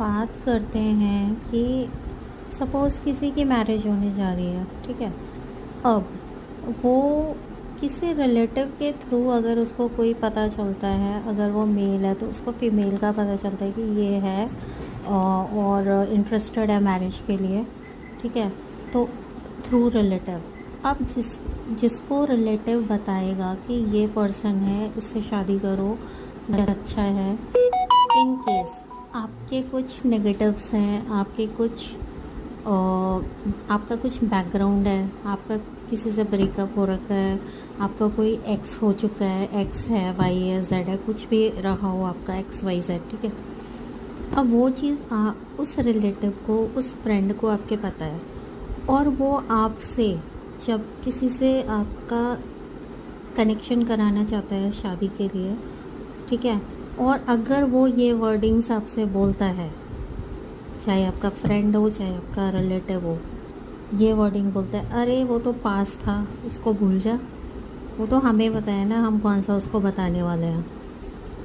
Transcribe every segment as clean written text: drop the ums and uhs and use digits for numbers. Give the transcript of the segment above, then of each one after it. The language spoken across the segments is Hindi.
बात करते हैं कि सपोज़ किसी की मैरिज होने जा रही है, ठीक है। अब वो किसी रिलेटिव के थ्रू अगर उसको कोई पता चलता है, अगर वो मेल है तो उसको फीमेल का पता चलता है कि ये है और इंटरेस्टेड है मैरिज के लिए, ठीक है। तो थ्रू रिलेटिव, अब जिसको रिलेटिव बताएगा कि ये पर्सन है, इससे शादी करो, अच्छा है। इन केस आपके कुछ नेगेटिव्स हैं, आपका कुछ बैकग्राउंड है, आपका किसी से ब्रेकअप हो रखा है, आपका कोई एक्स हो चुका है, एक्स है, वाई है, जेड है, कुछ भी रहा हो आपका एक्स वाई जेड, ठीक है। अब वो चीज़ उस रिलेटिव को, उस फ्रेंड को आपके पता है, और वो आपसे जब किसी से आपका कनेक्शन कराना चाहता है शादी के लिए, ठीक है। और अगर वो ये वर्डिंग्स आपसे बोलता है, चाहे आपका फ्रेंड हो चाहे आपका रिलेटिव हो, ये वर्डिंग बोलता है, अरे वो तो पास था, उसको भूल जा, वो तो हमें पता है ना, हम कौन सा उसको बताने वाले हैं।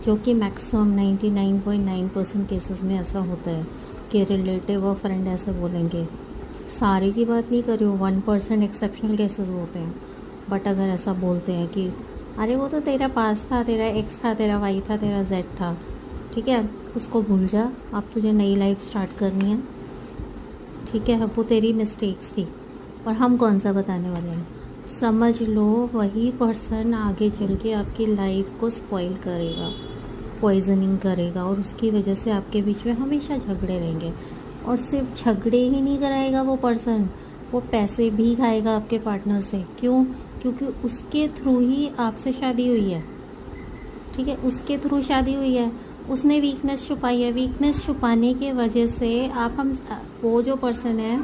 जो कि मैक्सिमम 99.9% केसेस में ऐसा होता है कि रिलेटिव और फ्रेंड ऐसे बोलेंगे। सारे की बात नहीं कर रही हूँ, 1% एक्सेप्शनल केसेस होते हैं, बट अगर ऐसा बोलते हैं कि अरे वो तो तेरा पास था, तेरा एक्स था, तेरा वाई था, तेरा जेड था, ठीक है, उसको भूल जा, अब तुझे नई लाइफ स्टार्ट करनी है, ठीक है, अब वो तेरी मिस्टेक्स थी, और हम कौन सा बताने वाले हैं। समझ लो वही पर्सन आगे चल के आपकी लाइफ को स्पॉइल करेगा, पॉइजनिंग करेगा, और उसकी वजह से आपके बीच में हमेशा झगड़े रहेंगे। और सिर्फ झगड़े ही नहीं कराएगा वो पर्सन, वो पैसे भी खाएगा आपके पार्टनर से। क्यों? क्योंकि उसके थ्रू ही आपसे शादी हुई है, ठीक है, उसके थ्रू शादी हुई है, उसने वीकनेस छुपाई है, वीकनेस छुपाने के वजह से वो जो पर्सन है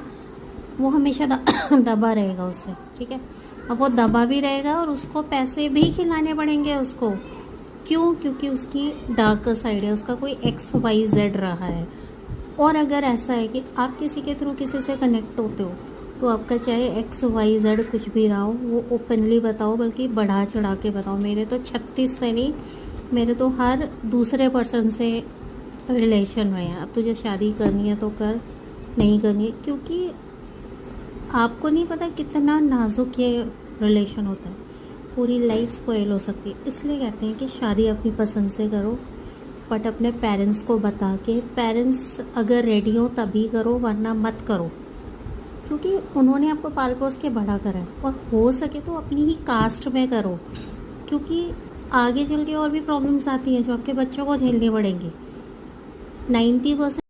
वो हमेशा दबा रहेगा उससे, ठीक है। अब वो दबा भी रहेगा और उसको पैसे भी खिलाने पड़ेंगे उसको। क्यों? क्योंकि उसकी डार्क साइड है, उसका कोई एक्स वाई जेड रहा है। और अगर ऐसा है कि आप किसी के थ्रू किसी से कनेक्ट होते हो, तो आपका चाहे एक्स वाई जेड कुछ भी रहा हो, वो ओपनली बताओ, बल्कि बढ़ा चढ़ा के बताओ। मेरे तो 36 से नहीं, मेरे तो हर दूसरे पर्सन से रिलेशन रहे हैं। अब तुझे शादी करनी है तो कर, नहीं करनी है, क्योंकि आपको नहीं पता कितना नाजुक ये रिलेशन होता है, पूरी लाइफ स्पॉइल हो सकती है। इसलिए कहते हैं कि शादी अपनी पसंद से करो, बट अपने पेरेंट्स को बता के, पेरेंट्स अगर रेडी हो तभी करो, वरना मत करो, क्योंकि उन्होंने आपको पाल पोस के बड़ा करा है। और हो सके तो अपनी ही कास्ट में करो, क्योंकि आगे चल के और भी प्रॉब्लम्स आती हैं जो आपके बच्चों को झेलनी पड़ेंगी। 90%